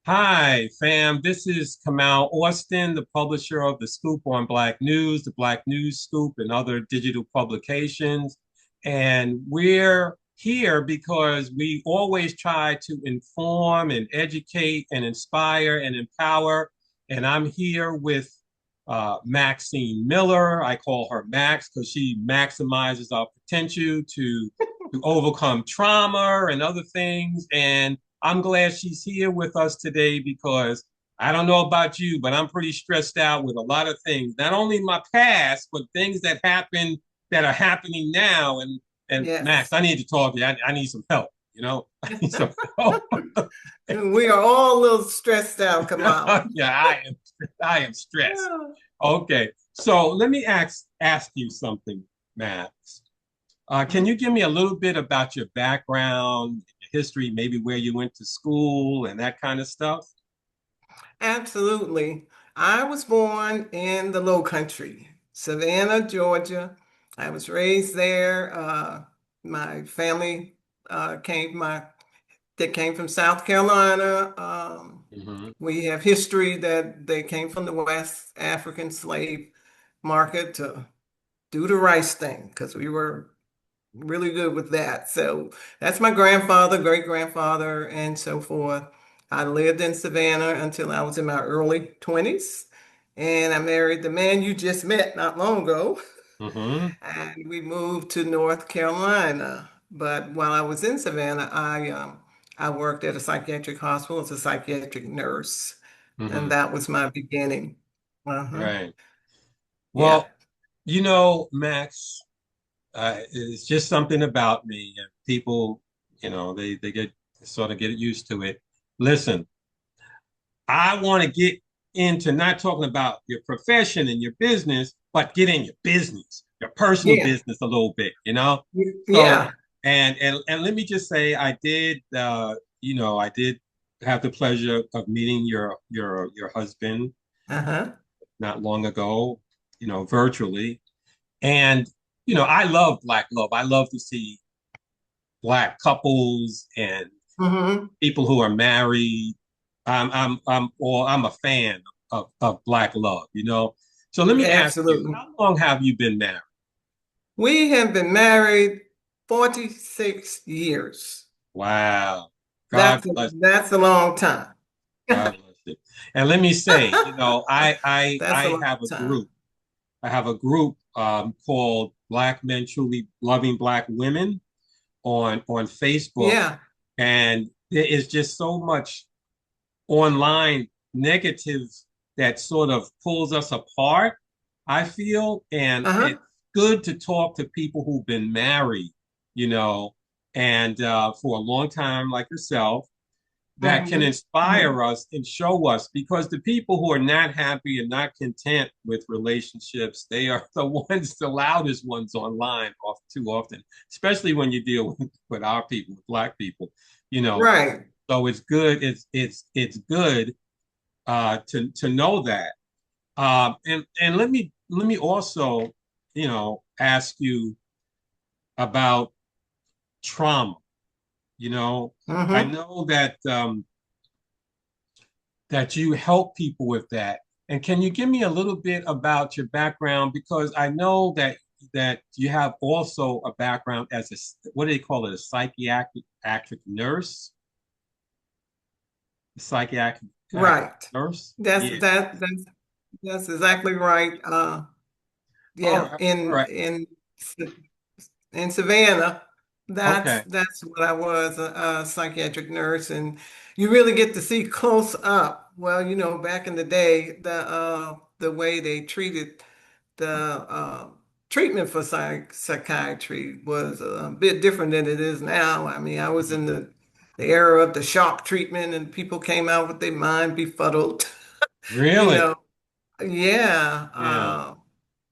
Hi, fam. This is Kamal Austin, the publisher of The Scoop on Black News, the Black News Scoop, and other digital publications. And we're here because we always try to inform and educate and inspire and empower. And I'm here with Maxine Miller. I call her Max because she maximizes our potential to overcome trauma and other things. And I'm glad she's here with us today because I don't know about you, but I'm pretty stressed out with a lot of things, not only in my past, but things that happen that are happening now. And Max, Yes. I need to talk to you. I need some help. I need some help. We are all a little stressed out, Kamal. Yeah, I am stressed. Okay, so let me ask you something, Max. Can you give me a little bit about your background, your history, maybe where you went to school and that kind of stuff? Absolutely. I was born in the Low Country, Savannah, Georgia. I was raised there. My family came my they came from South Carolina. Hmm. We have history that they came from the West African slave market to do the rice thing because we were really good with that. So that's my grandfather, great grandfather, and so forth. I lived in Savannah until I was in my early 20s, and I married the man you just met not long ago, Hmm. and we moved to North Carolina. But while I was in Savannah, I worked at a psychiatric hospital as a psychiatric nurse, and Hmm. that was my beginning. Uh-huh. Right. Yeah. Well, Max, it's just something about me. People, they get sort of get used to it. Listen, I want to get into not talking about your profession and your business, but get in your business, your personal Yeah. business a little bit. So, Yeah. and let me just say, I did have the pleasure of meeting your husband Uh-huh. not long ago, virtually. And, I love Black love. I love to see Black couples and Hmm. people who are married. I'm a fan of Black love. So let me ask you, Absolutely. how long have you been married? We have been married 46 years. Wow. God That's bless you. that's a long time. God bless you. And let me say, That's a I long have a time. group. I have a group called Black Men Truly Loving Black Women on Facebook, Yeah. and there is just so much online negative that sort of pulls us apart, I feel. And Uh-huh. it's good to talk to people who've been married, you know, and for a long time, like yourself, that can Hmm. Hmm. inspire us and show us because the people who are not happy and not content with relationships, they are the ones, the loudest ones online too often, especially when you deal with our people, with Black people, you know. Right. So it's good. It's good to know that. And let me also, ask you about trauma. I Hmm. know that you help people with that. And can you give me a little bit about your background? Because I know that you have also a background as what do they call it, a psychiatric nurse, psychiatric Right. nurse. That's Yeah. that that's that's exactly right. All Yeah, right. All right. in Savannah, that's Okay. that's what I was, a psychiatric nurse, and you really get to see close up. Well, back in the day, the way they treated the treatment for psychiatry was a bit different than it is now. I mean, I was Mhm. in the era of the shock treatment, and people came out with their mind befuddled. You Really? know, yeah. Yeah.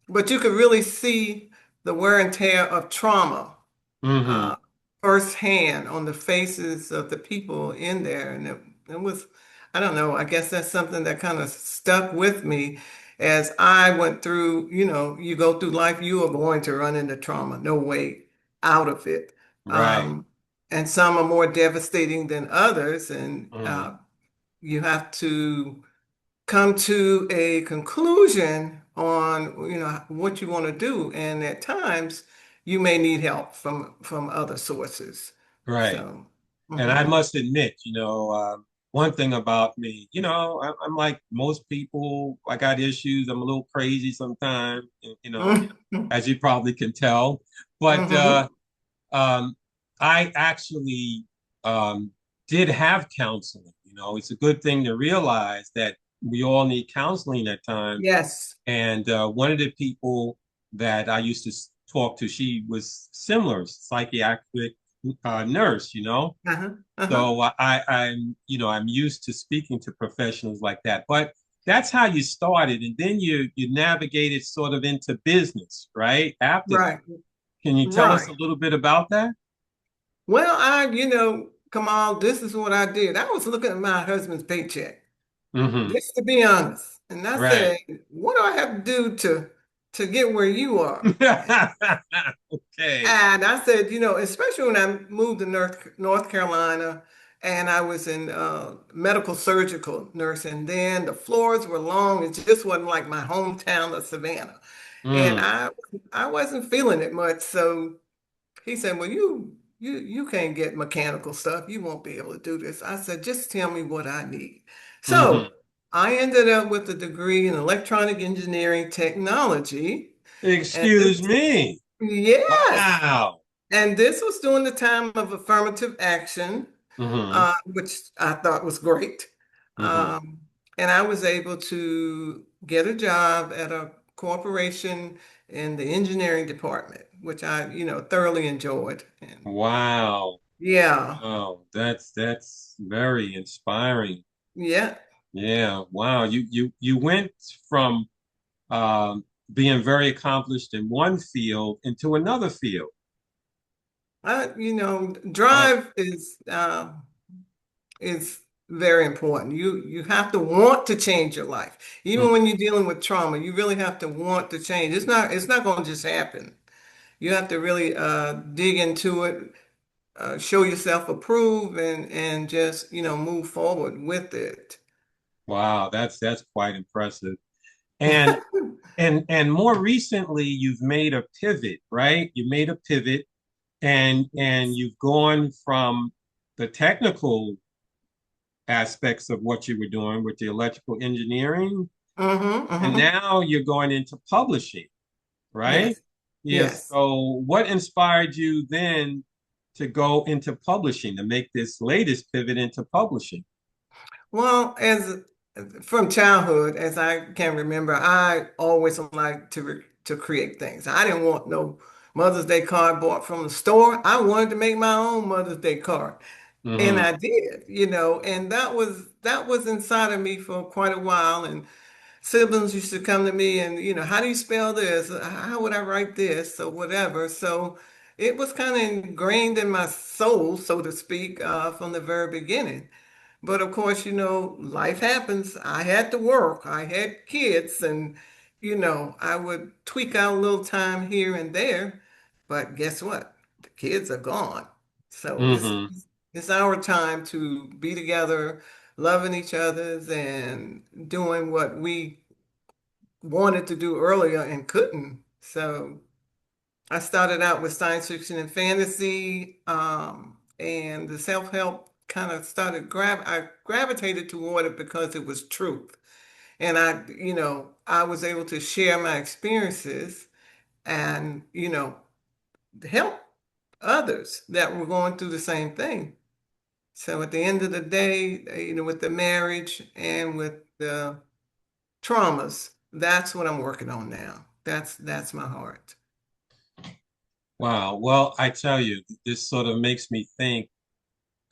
But you could really see the wear and tear of trauma Hmm. uh, firsthand on the faces of the people in there. And it was, I don't know, I guess that's something that kind of stuck with me as I went through, you go through life, you are going to run into trauma, no way out of it. Right. Um, and some are more devastating than others. And Hmm. you have to come to a conclusion on, what you want to do. And at times you may need help from other sources. Right. So, And I mhm, must admit, one thing about me, I'm like most people. I got issues. I'm a little crazy sometimes, mhm, as you probably can tell. But mhm. um, I actually um, did have counseling. It's a good thing to realize that we all need counseling at times. Yes. And one of the people that I used to talk to, she was similar, psychiatric nurse. Uh-huh. Uh-huh. So I'm used to speaking to professionals like that. But that's how you started, and then you navigated sort of into business, right? After that, Right. can you tell us a Right. little bit about that? Well, Kamal, this is what I did. I was looking at my husband's paycheck, Hmm. just to be honest. And I Right. said, what do I have to do to get where you are? Okay. And I said, especially when I moved to North Carolina and I was in medical surgical nursing, then the floors were long. It just wasn't like my hometown of Savannah. And Mm, I wasn't feeling it much. So he said, well, you can't get mechanical stuff. You won't be able to do this. I said, just tell me what I need. hmm. So I ended up with a degree in electronic engineering technology. And Excuse this, me. yes. Wow. And this was during the time of affirmative action, Hmm. which I thought was great. Hmm. Um, and I was able to get a job at a corporation in the engineering department, which I, thoroughly enjoyed. And Wow. yeah, Wow. That's very inspiring. yeah. Yeah. Wow. You went from um, being very accomplished in one field into another field. Wow. Drive is very important. You have to want to change your life. Even Mhm. when you're dealing with trauma, you really have to want to change. It's not going to just happen. You have to really dig into it, show yourself approved and just, move forward with it. Wow. That's quite impressive. And and more recently, you've made a pivot, right? You made a pivot, and you've gone from the technical aspects of what you were doing with the electrical engineering, Mm-hmm, and mm-hmm. now you're going into publishing, right? Yes, Yes. yes. So, what inspired you then to go into publishing, to make this latest pivot into publishing? Well, as from childhood, as I can remember, I always liked to create things. I didn't want no Mother's Day card bought from the store. I wanted to make my own Mother's Day card. And Hmm. I did, and that was inside of me for quite a while. And siblings used to come to me and, how do you spell this? How would I write this? Or whatever. So it was kind of ingrained in my soul, so to speak, from the very beginning. But of course, life happens. I had to work. I had kids, and I would tweak out a little time here and there. But guess what? The kids are gone. So it's Hmm. it's our time to be together, loving each other's and doing what we wanted to do earlier and couldn't. So I started out with science fiction and fantasy, and the self-help kind of I gravitated toward it because it was truth. And I was able to share my experiences and, help others that were going through the same thing. So at the end of the day, with the marriage and with the traumas, that's what I'm working on now. That's my heart. Wow. Well, I tell you, this sort of makes me think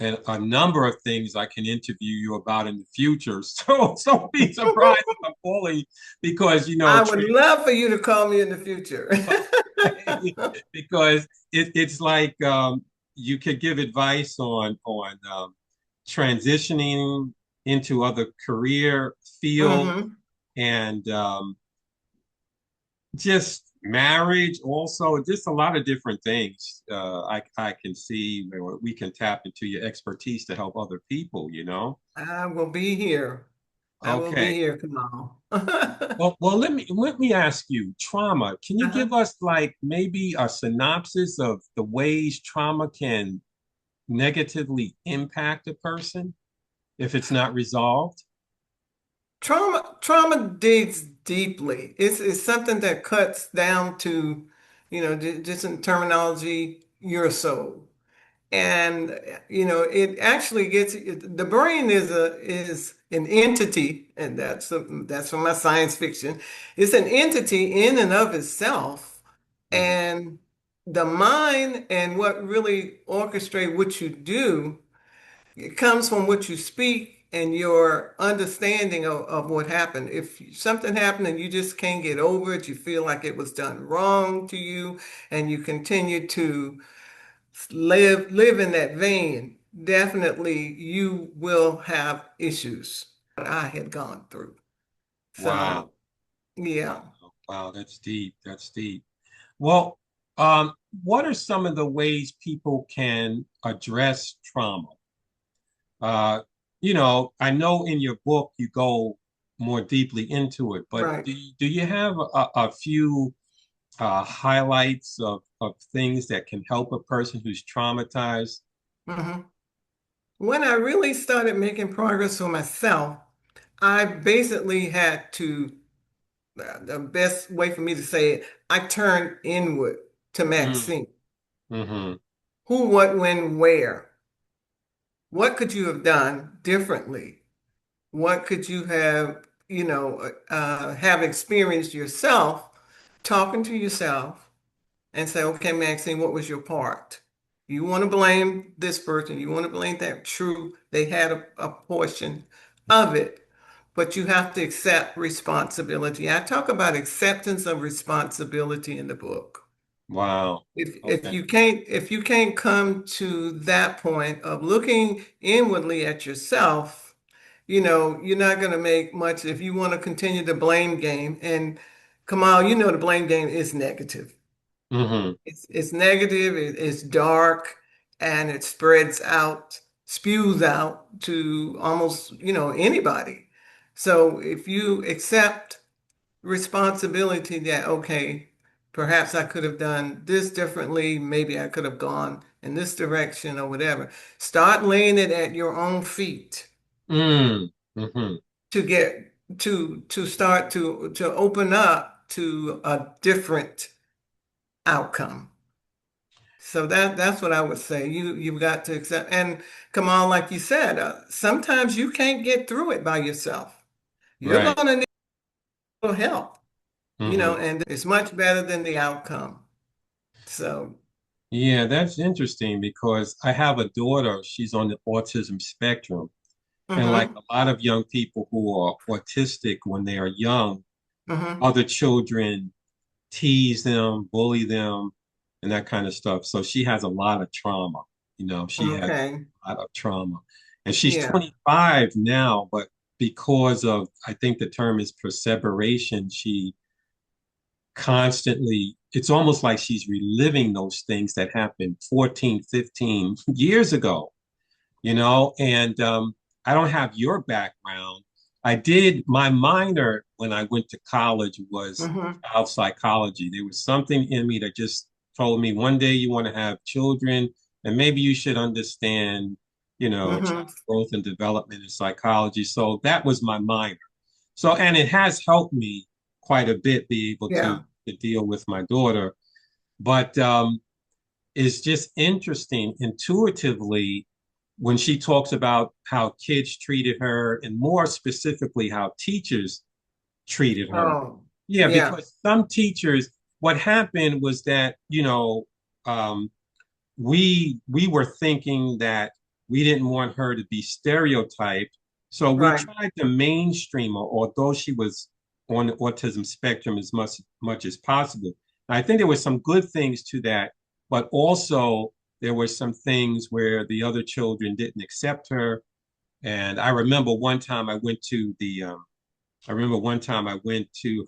and a number of things I can interview you about in the future. So don't be surprised if I'm calling because I would love for you to call me in the future. because it's like you could give advice on transitioning into other career fields Hmm. and just marriage also, just a lot of different things. I can see where we can tap into your expertise to help other people, you know? I will be here. I will be Okay. here, Kamal. Well, let me ask you, trauma. Can you Uh-huh. give us like maybe a synopsis of the ways trauma can negatively impact a person if it's not resolved? Trauma digs deeply. It's something that cuts down to, just in terminology, your soul. And it actually the brain is an entity, and that's from my science fiction. It's an entity in and of itself, Mhm. and the mind and what really orchestrate what you do, it comes from what you speak and your understanding of what happened. If something happened and you just can't get over it, you feel like it was done wrong to you, and you continue to live in that vein, definitely you will have issues that I had gone through. Wow. So yeah. Wow, that's deep. That's deep. Well, um, what are some of the ways people can address trauma? Uh, I know in your book you go more deeply into it, but Right. do you have a few highlights of things that can help a person who's traumatized? hmm When I really started making progress for myself, I basically had to, the best way for me to say it, I turned inward to Mm, Maxine. hmm Who, what, when, where? What could you have done differently? What could you have experienced yourself, talking to yourself and say, okay, Maxine, what was your part? You want to blame this person. You want to blame that. True, they had a portion of it, but you have to accept responsibility. I talk about acceptance of responsibility in the book. Wow. If Okay. you can't come to that point of looking inwardly at yourself, you're not going to make much if you want to continue the blame game. And Kamal, the blame game is negative. hmm It's negative, it's dark, and it spreads out, spews out to almost, anybody. So if you accept responsibility that, okay, perhaps I could have done this differently, maybe I could have gone in this direction or whatever, start laying it at your own feet Mm, hmm to get to start to open up to a different outcome. So that's what I would say. You've got to accept, and come on, like you said, sometimes you can't get through it by yourself. You're Right. going to need a little help, hmm and it's much better than the outcome. So, Yeah, that's interesting because I have a daughter, she's on the autism spectrum. And like hmm a lot of young people who are autistic when they are young, hmm other children tease them, bully them, and that kind of stuff. So she has a lot of trauma. She has Okay, a lot of trauma. And she's yeah. 25 now, but because of, I think the term is perseveration, she constantly, it's almost like she's reliving those things that happened 14, 15 years ago, and I don't have your background. I did my minor when I went to college was hmm child psychology. There was something in me that just told me one day you want to have children and maybe you should understand, child hmm growth and development in psychology. So that was my minor. So, and it has helped me quite a bit be able Yeah. to deal with my daughter. But it's just interesting intuitively when she talks about how kids treated her and more specifically how teachers treated her. Oh, Yeah, yeah. because some teachers, what happened was that, um, we were thinking that we didn't want her to be stereotyped. So we Right. tried to mainstream her, although she was on the autism spectrum as much as possible. And I think there were some good things to that, but also there were some things where the other children didn't accept her. And I remember one time I went to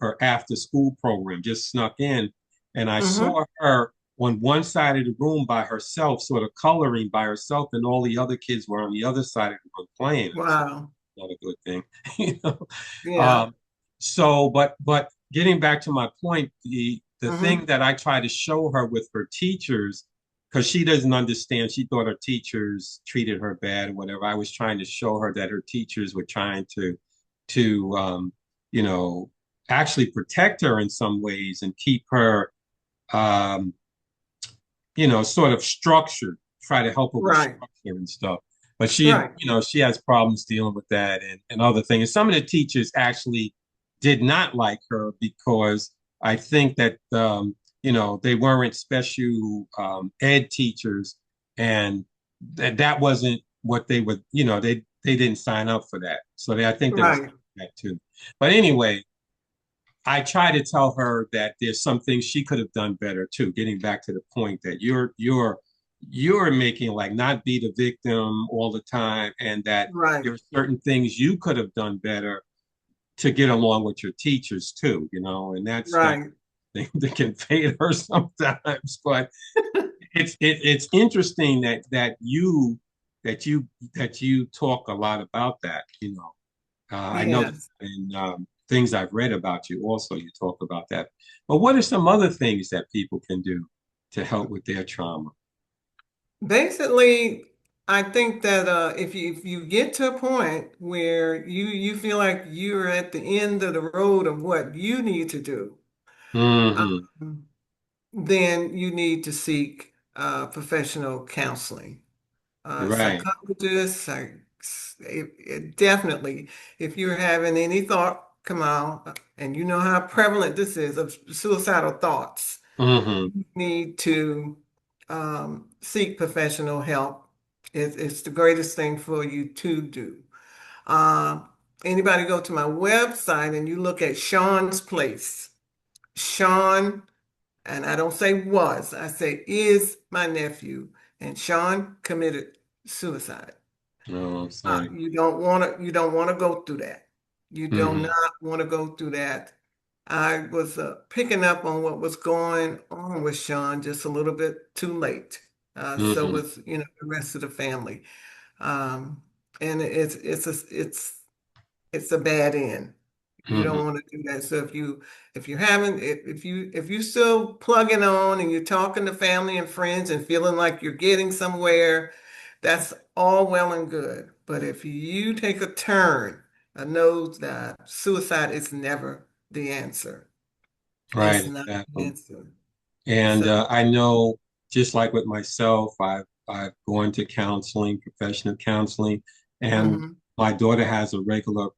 her after school program, just snuck in, and I Mm-hmm. saw her on one side of the room by herself, sort of coloring by herself, and all the other kids were on the other side of the room playing. I said, Wow. not a good thing, you know. Yeah. Um, but getting back to my point, the thing Mm-hmm. that I try to show her with her teachers, because she doesn't understand, she thought her teachers treated her bad or whatever. I was trying to show her that her teachers were trying to you know, actually protect her in some ways and keep her um, sort of structured, try to help her with Right. structure and stuff. But she, Right. she has problems dealing with that and other things. And some of the teachers actually did not like her because I think that, they weren't special ed teachers, and that wasn't what they would, they didn't sign up for that. So I think there was Right. that too. But anyway, I try to tell her that there's some things she could have done better too. Getting back to the point that you're making, like, not be the victim all the time, and that Right. there are certain things you could have done better to get along with your teachers too, and that's that Right. thing that can fade her sometimes. But it's interesting that you talk a lot about that. I know that Yes. in things I've read about you, also you talk about that. But what are some other things that people can do to help with their trauma? Basically, I think that if you get to a point where you feel like you're at the end of the road of what you need to do, Hmm. then you need to seek professional counseling. Right. Psychologists, definitely, if you're having any thought come out, and you know how prevalent this is of suicidal thoughts, Hmm. you need to seek professional help. It's the greatest thing for you to do. Uh, Anybody go to my website and you look at Sean's Place. Sean, and I don't say was, I say is my nephew, and Sean committed suicide. Oh, I'm sorry. You don't want to go through that. You do Hmm. not want to go through that. I was picking up on what was going on with Sean just a little bit too late. So Hmm. was, the rest of the family. Um, and it's a bad end. You Hmm. don't want to do that. So if you haven't if you still plugging on and you're talking to family and friends and feeling like you're getting somewhere, that's all well and good. But if you take a turn, know that suicide is never the answer. Right, It's not the exactly. answer. And So, I know, just like with myself, I've gone to counseling, professional counseling, and mhm. my daughter has a regular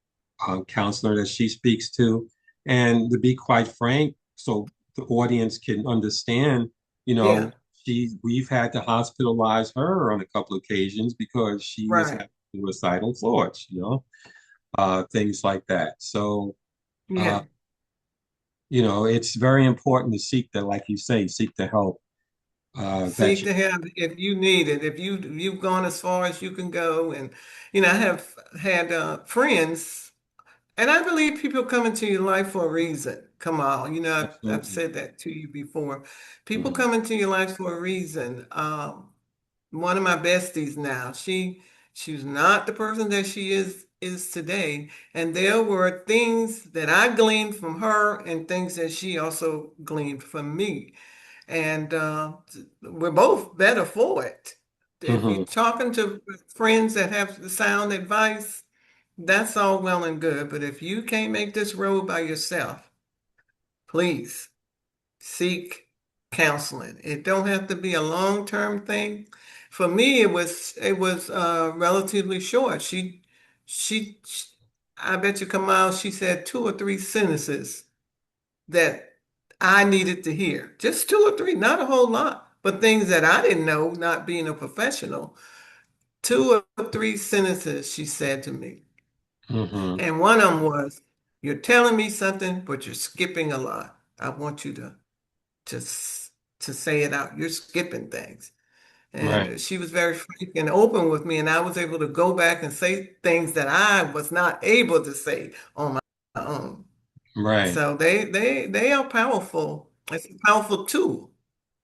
counselor that she speaks to. And to be quite frank, so the audience can understand, you know, Yeah, we've had to hospitalize her on a couple of occasions because she was right. having suicidal thoughts, things like that. So, uh, Yeah. it's very important to seek the, like you say, seek the help that Seek you. to have if you need it. If you've gone as far as you can go, and I have had friends. And I believe people come into your life for a reason. Come on, I've Absolutely. said that to you before. People Mhm. come into your life for a reason. One of my besties now, she's not the person that she is today. And there were things that I gleaned from her and things that she also gleaned from me. And we're both better for it. If you're Mhm. talking to friends that have the sound advice, that's all well and good, but if you can't make this road by yourself, please seek counseling. It don't have to be a long-term thing. For me, it was relatively short. She I bet you Kamal, she said two or three sentences that I needed to hear. Just two or three, not a whole lot, but things that I didn't know, not being a professional. Two or three sentences she said to me. Mhm. And one of them was, you're telling me something, but you're skipping a lot. I want you to to say it out. You're skipping things. Right. And she was very frank and open with me, and I was able to go back and say things that I was not able to say on my own. Right. So they are powerful. It's a powerful tool.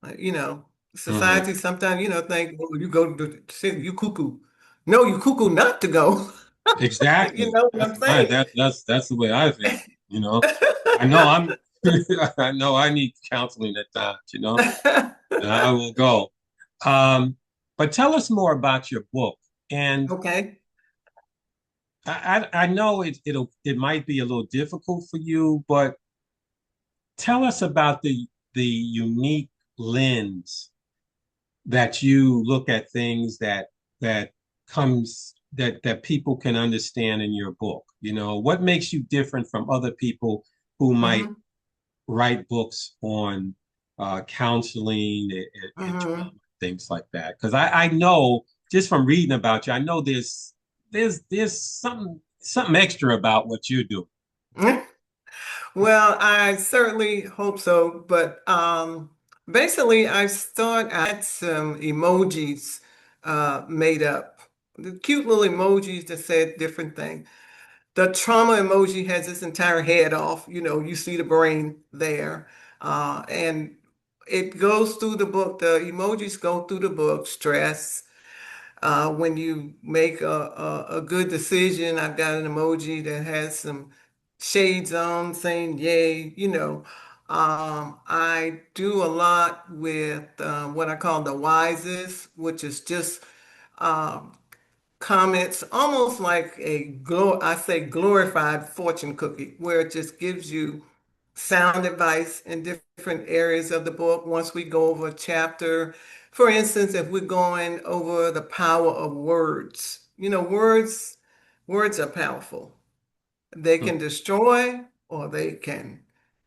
Hmm. Society sometimes, think, well, you go to the city, you cuckoo. No, you cuckoo not to go. You Exactly. know what That's I'm right. saying? That's the way I feel. You know, I know I'm. I know I need counseling at times. And I will go. Um, but tell us more about your book. And Okay. I know it might be a little difficult for you, but tell us about the unique lens that you look at things that that people can understand in your book. What makes you different from other people who might Hmm. write books on counseling and Hmm. trauma, things like that. Because I know just from reading about you, I know there's something extra about what you do. Well, I certainly hope so. But basically, I had some emojis made up. The cute little emojis that said different things. The trauma emoji has its entire head off. You see the brain there. And it goes through the book. The emojis go through the book. Stress. When you make a good decision, I've got an emoji that has some shades on saying yay. I do a lot with what I call the wises, which is just um, comments, almost like I say glorified fortune cookie, where it just gives you sound advice in different areas of the book. Once we go over a chapter, for instance, if we're going over the power of words, words are powerful. They can destroy or they can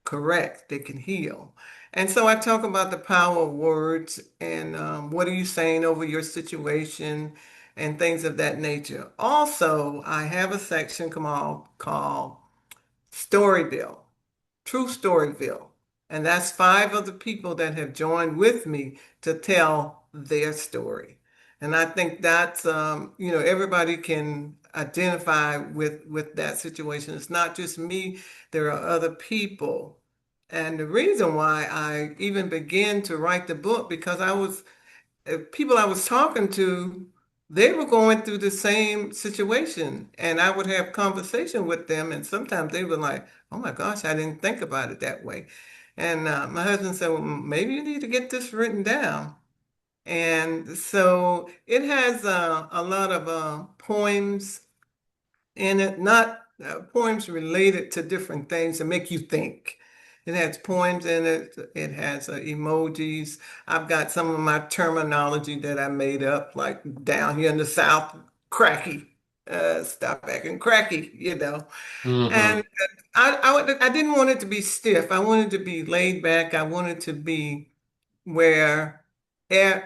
correct, they can heal. And so I talk about the power of words and what are you saying over your situation and things of that nature. Also, I have a section called Storyville. True Storyville. And that's five of the people that have joined with me to tell their story. And I think that's, everybody can identify with that situation. It's not just me, there are other people. And the reason why I even began to write the book, because people I was talking to, they were going through the same situation, and I would have conversation with them, and sometimes they were like, "Oh my gosh, I didn't think about it that way." And my husband said, "Well, maybe you need to get this written down." And so it has a lot of poems in it, not poems related to different things that make you think. It has poems in it. It has emojis. I've got some of my terminology that I made up, like down here in the South, cracky. Stop acting cracky. Hmm. And I didn't want it to be stiff. I wanted to be laid back. I wanted to be where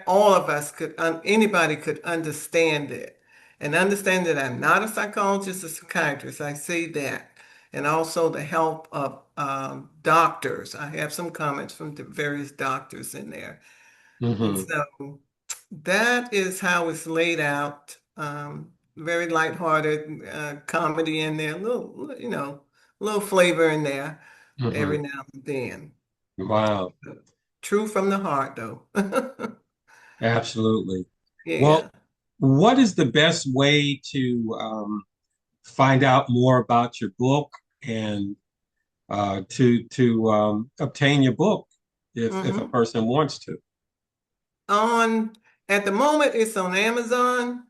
all of us anybody could understand it and understand that I'm not a psychologist or psychiatrist. I say that. And also the help of doctors. I have some comments from the various doctors in there. And Hmm. so that is how it's laid out. Very lighthearted comedy in there, a little flavor in there every Hmm. now and then. Wow. True from the heart, though. Absolutely. Well, Yeah. what is the best way to find out more about your book and to obtain your book if a Hmm. person wants to? On at the moment, it's on Amazon.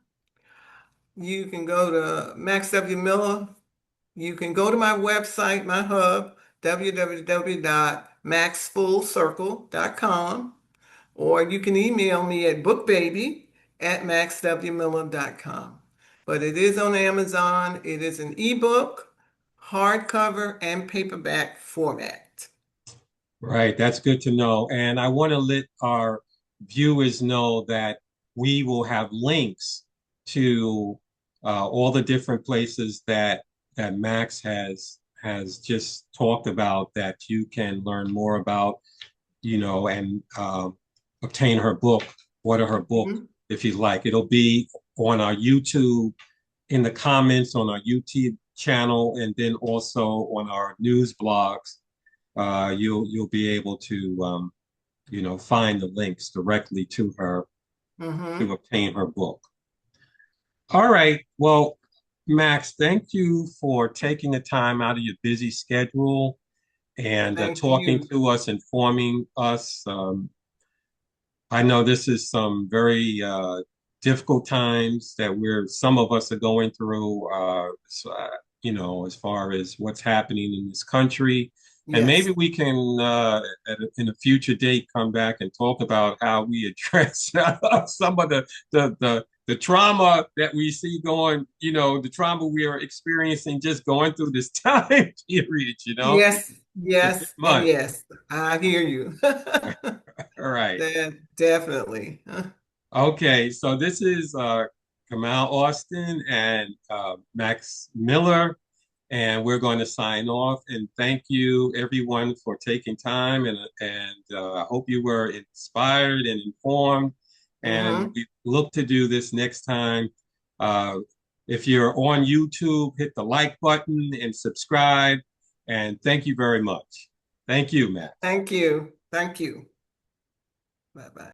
You can go to Max W. Miller. You can go to my website, my hub, www.maxfullcircle.com, or you can email me at bookbaby@maxwmiller.com. But it is on Amazon. It is an ebook, hardcover, and paperback format. Right, that's good to know. And I want to let our viewers know that we will have links to all the different places that Max has just talked about that you can learn more about, and obtain her book, order her book Mhm. if you like. It'll be on our YouTube, in the comments on our YouTube channel, and then also on our news blogs. you'll be able to find the links directly to her to Mm-hmm. obtain her book. All right. Well, Max, thank you for taking the time out of your busy schedule and Thank talking you. to us, informing us. I know this is some very difficult times that some of us are going through, as far as what's happening in this country. And maybe Yes. we can, in a future date, come back and talk about how we address some of the trauma that we see the trauma we are experiencing just going through this time period, Yes, for this yes, and month. yes. I hear you. All right. That definitely. Okay, so this is Kamal Austin and Max Miller, and we're going to sign off. And thank you, everyone, for taking time. And I hope you were inspired and informed. And Hmm. we look to do this next time. Uh, if you're on YouTube, hit the like button and subscribe. And thank you very much. Thank you, Max. Thank you. Thank you. Bye bye.